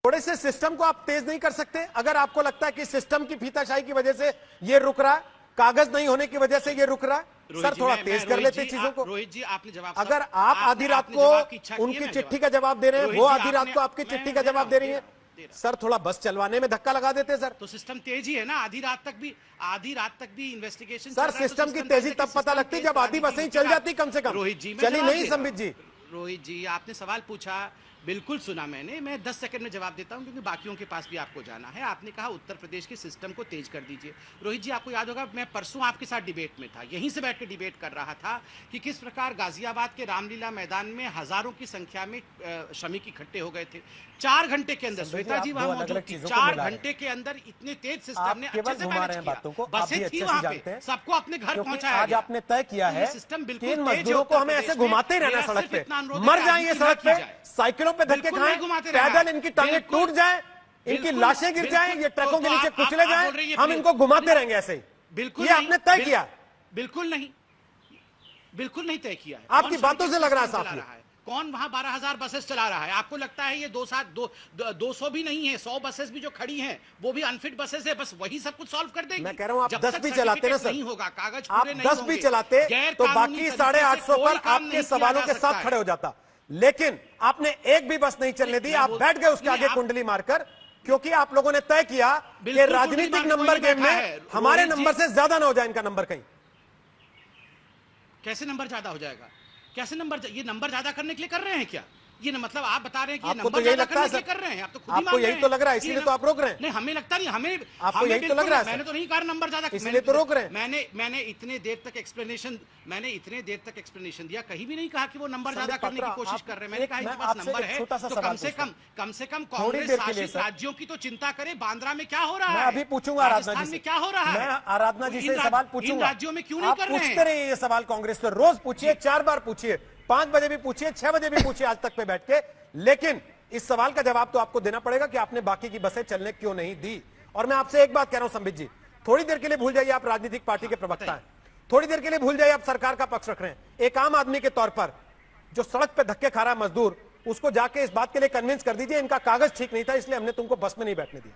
थोड़े से सिस्टम को आप तेज नहीं कर सकते? अगर आपको लगता है कि सिस्टम की फीताशाही की वजह से ये रुक रहा है, कागज नहीं होने की वजह से ये रुक रहा है, सर थोड़ा तेज कर लेते चीजों को। रोहित जी आपने जवाब, अगर आप आधी रात को उनकी चिट्ठी का जवाब दे रहे हैं, वो आधी रात को आपकी चिट्ठी का जवाब दे रही है, सर थोड़ा बस चलवाने में धक्का लगा देते सर। तो सिस्टम तेज ही है ना, आधी रात तक भी इन्वेस्टिगेशन सर। सिस्टम की तेजी तब पता लगती जब आधी बसें चल जाती कम से कम। रोहित जी चली नहीं संबित जी। रोहित जी आपने सवाल पूछा, बिल्कुल सुना मैंने, मैं 10 सेकंड में जवाब देता हूं क्योंकि बाकियों के पास भी आपको जाना है। आपने कहा उत्तर प्रदेश के सिस्टम को तेज कर दीजिए। रोहित जी आपको याद होगा मैं परसों आपके साथ डिबेट में था, यहीं से बैठ के डिबेट कर रहा था कि किस प्रकार गाजियाबाद के रामलीला मैदान में हजारों की संख्या में श्रमिक इकट्ठे हो गए थे 4 घंटे के अंदर। श्वेता जी वहां मौजूद थी, 4 घंटे के अंदर इतने तेज सिस्टम ने अच्छे से मैनेज किया, बसें थी वहां पे, सबको अपने घर पहुंचाया। आज आपने तय किया है सिस्टम कि इन मजदूरों को हमें ऐसे घुमाते ही रहना सड़क पे, मर जाएंगे सड़क पे, साइकिलों पे धक्के खाएं, पैदल इनकी टांगें टूट जाए, इनकी लाशें गिर जाएं, ये ट्रकों के नीचे कुचले जाएं, हम इनको घुमाते रहेंगे ऐसे ही। बिल्कुल ये आपने तय किया? बिल्कुल नहीं, बिल्कुल नहीं तय किया है। आपकी बातों से लग रहा है साफ। कौन वहां 12,000 बसेस चला रहा है? आपको लगता है ये 200 भी नहीं है, 100 बसेस भी जो खड़ी हैं वो भी अनफिट बसेस है, बस वही सब कुछ सॉल्व कर देंगे। मैं कह रहा हूं आप 10 भी चलाते ना सर, नहीं होगा, कागज आप 10 भी चलाते तो बाकी 850 पर आपके सवालों के साथ खड़े हो जाता। लेकिन आपने एक भी बस नहीं चलने दी, आप बैठ गए उसके आगे कुंडली मारकर, क्योंकि आप लोगों ने तय किया कि राजनीतिक नंबर गेम में हमारे नंबर से ज्यादा ना हो जाए इनका नंबर कहीं। कैसे नंबर ज्यादा हो जाएगा? कैसे नंबर? ये नंबर ज्यादा करने के लिए कर रहे हैं क्या? ये ना मतलब आप बता रहे हैं कि ये नंबर ज्यादा करने के लिए कर रहे हैं, आप तो खुद ही मान रहे हैं। आपको यही तो लग रहा है, इसीलिए तो आप रोक रहे हैं। नहीं हमें लगता नहीं, हमें आपको यही तो लग रहा है। मैंने तो नहीं कहा नंबर ज्यादा, इसलिए तो रोक रहे हैं। मैंने इतने देर तक एक्सप्लेनेशन दिया, कहीं भी नहीं कहा कि वो नंबर ज्यादा करने की कोशिश कर रहे हैं। मैंने कहा इनके पास नंबर है तो कम से कम कांग्रेस शासित राज्यों की तो चिंता करे। बांद्रा में क्या हो रहा है? मैं अभी पूछूंगा राजस्थान में क्या हो रहा है? मैं आराधना जी से सवाल पूछूंगा। राज्यों में क्यों नहीं कर रहे हैं? पूछते रहिए ये सवाल कांग्रेस पे, रोज पूछिए, 4 बार पूछिए, 5 बजे भी पूछिए, 6 बजे भी पूछिए, आज तक पे बैठ के। लेकिन इस सवाल का जवाब तो आपको देना पड़ेगा कि आपने बाकी की बसें चलने क्यों नहीं दी। और मैं आपसे एक बात कह रहा हूं संबित जी, थोड़ी देर के लिए भूल जाइए आप राजनीतिक पार्टी के प्रवक्ता हैं, थोड़ी देर के लिए भूल जाइए आप सरकार का पक्ष रख रहे हैं। एक आम आदमी के तौर पर जो सड़क पे धक्के खा रहा है मजदूर, उसको जाके इस बात के लिए कन्विंस कर दीजिए इनका कागज ठीक नहीं था इसलिए हमने तुमको बस में नहीं बैठने दिया।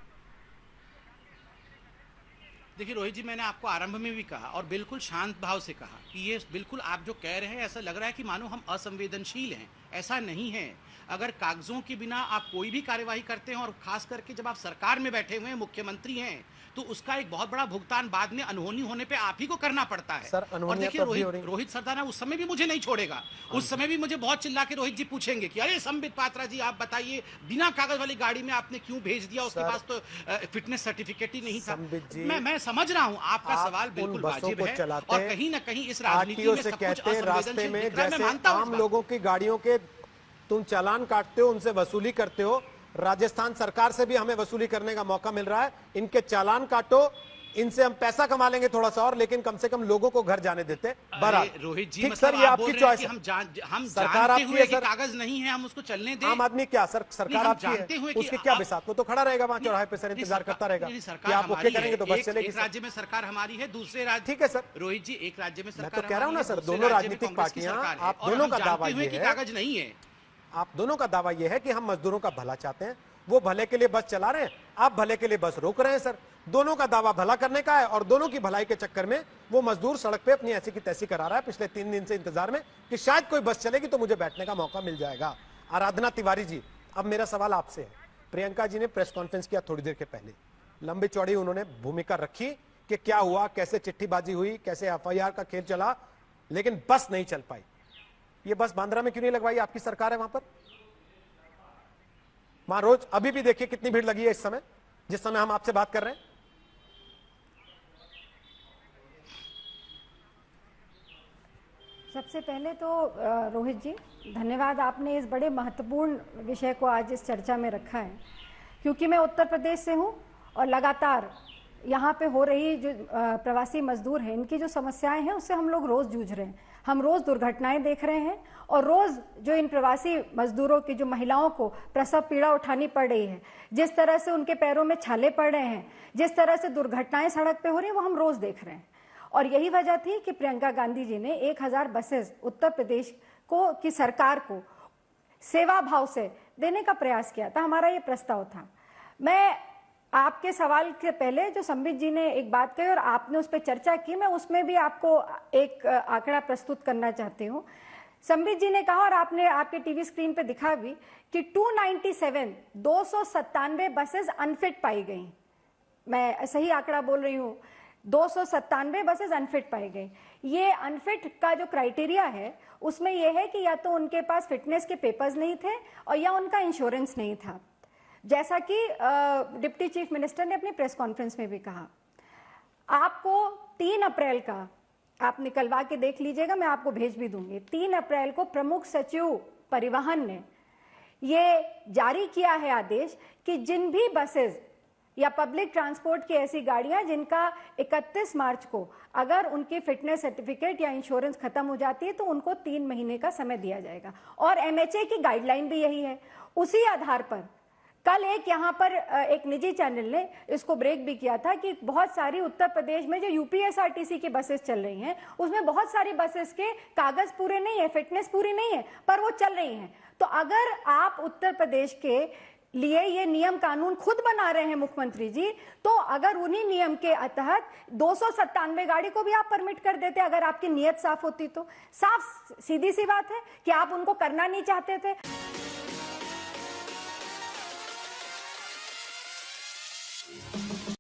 देखिए रोहित जी, मैंने आपको आरंभ में भी कहा और बिल्कुल शांत भाव से कहा कि ये बिल्कुल आप जो कह रहे हैं ऐसा लग रहा है कि मानो हम असंवेदनशील हैं। ऐसा नहीं है। अगर कागजों के बिना आप कोई भी कार्यवाही करते हैं और खास करके जब आप सरकार में बैठे हुए हैं, मुख्यमंत्री हैं, तो उसका एक बहुत बड़ा भुगतान बाद में अनहोनी होने पे आप ही को करना पड़ता है। सर, और देखिए रोहित सरदाना उस समय भी मुझे नहीं छोड़ेगा, उस समय भी मुझे बहुत चिल्ला के रोहित जी पूछेंगे कि अरे संबित पात्रा जी आप बताइए बिना कागज वाली गाड़ी में आपने क्यों भेज दिया, उसके पास तो फिटनेस सर्टिफिकेट ही नहीं था। मैं समझ रहा हूँ आपका सवाल बिल्कुल वाजिब है और कहीं ना कहीं इस राजनीति में सब कुछ रास्ते में जैसे आम लोगों की गाड़ियों के तुम चालान काटते हो, उनसे वसूली करते हो, राजस्थान सरकार से भी हमें वसूली करने का मौका मिल रहा है। इनके चालान काटो, इनसे हम पैसा कमा लेंगे थोड़ा सा और, लेकिन कम से कम लोगों को घर जाने देते। रोहित जी ठीक सर, ये आपकी चॉइस है। हम सरकार आपकी है सर, कागज नहीं है हम उसको चलने दें। आम आदमी क्या सर, सरकार आपकी है, उसके क्या बिसात, वो तो खड़ा रहेगा वहां चौराहे पे सर, इंतजार करता रहेगा कि आप ओके करेंगे तो बस चलेगी। एक राज्य में सरकार हमारी है, दूसरे राज्य, ठीक है सर रोहित जी, एक राज्य में सरकार, मैं तो कह रहा हूं ना सर, दोनों राजनीतिक पार्टियां, आप दोनों का दावा ये है, कागज नहीं है, आप दोनों का दावा यह है कि हम मजदूरों का भला चाहते हैं, वो भले के लिए बस चला रहे हैं, आप भले के लिए बस रोक रहे हैं सर। दोनों का दावा भला करने का है और दोनों की भलाई के चक्कर में वो मजदूर सड़क पे अपनी ऐसी की तैसी करा रहा है पिछले 3 दिन से इंतजार में कि शायद कोई बस चलेगी तो मुझे बैठने का मौका मिल जाएगा। आराधना तिवारी जी, अब मेरा सवाल आपसे है। प्रियंका जी ने प्रेस कॉन्फ्रेंस किया थोड़ी देर के पहले, लंबी चौड़ी उन्होंने भूमिका रखी कि क्या हुआ, कैसे चिट्ठीबाजी हुई, कैसे FIR का खेल चला, लेकिन बस नहीं चल पाई। ये बस बांद्रा में क्यों नहीं लगवाई? आपकी सरकार है वहां पर, वहां रोज अभी भी देखिए कितनी भीड़ लगी है इस समय, जिस समय हम आपसे बात कर रहे हैं। सबसे पहले तो रोहित जी धन्यवाद, आपने इस बड़े महत्वपूर्ण विषय को आज इस चर्चा में रखा है, क्योंकि मैं उत्तर प्रदेश से हूं और लगातार यहाँ पे हो रही जो प्रवासी मजदूर हैं, इनकी जो समस्याएं हैं उससे हम लोग रोज जूझ रहे हैं। हम रोज दुर्घटनाएं देख रहे हैं और रोज जो इन प्रवासी मजदूरों की, जो महिलाओं को प्रसव पीड़ा उठानी पड़ रही है, जिस तरह से उनके पैरों में छाले पड़ रहे हैं, जिस तरह से दुर्घटनाएं सड़क पे हो रही है, वो हम रोज देख रहे हैं। और यही वजह थी कि प्रियंका गांधी जी ने 1000 बसेस उत्तर प्रदेश को की सरकार को सेवा भाव से देने का प्रयास किया था, हमारा ये प्रस्ताव था। मैं आपके सवाल के पहले जो संबित जी ने एक बात कही और आपने उस पर चर्चा की, मैं उसमें भी आपको एक आंकड़ा प्रस्तुत करना चाहती हूँ। संबित जी ने कहा और आपने आपके टीवी स्क्रीन पे दिखा भी कि 297 बसेस अनफिट पाई गई। मैं सही आंकड़ा बोल रही हूँ, 297 बसेस अनफिट पाई गई। ये अनफिट का जो क्राइटेरिया है उसमें यह है कि या तो उनके पास फिटनेस के पेपर्स नहीं थे और या उनका इंश्योरेंस नहीं था, जैसा कि डिप्टी चीफ मिनिस्टर ने अपनी प्रेस कॉन्फ्रेंस में भी कहा। आपको 3 अप्रैल का आप निकलवा के देख लीजिएगा, मैं आपको भेज भी दूंगी। 3 अप्रैल को प्रमुख सचिव परिवहन ने ये जारी किया है आदेश कि जिन भी बसेस या पब्लिक ट्रांसपोर्ट की ऐसी गाड़ियां जिनका 31 मार्च को अगर उनकी फिटनेस सर्टिफिकेट या इंश्योरेंस खत्म हो जाती है तो उनको 3 महीने का समय दिया जाएगा। और एमएचए की गाइडलाइन भी यही है। उसी आधार पर कल एक यहाँ पर एक निजी चैनल ने इसको ब्रेक भी किया था कि बहुत सारी उत्तर प्रदेश में जो यूपीएसआरटीसी की बसेस चल रही हैं उसमें बहुत सारी बसेस के कागज पूरे नहीं है, फिटनेस पूरी नहीं है, पर वो चल रही हैं। तो अगर आप उत्तर प्रदेश के लिए ये नियम कानून खुद बना रहे हैं मुख्यमंत्री जी, तो अगर उन्हीं नियम के तहत 297 गाड़ी को भी आप परमिट कर देते, अगर आपकी नीयत साफ होती तो। साफ सीधी सी बात है कि आप उनको करना नहीं चाहते थे।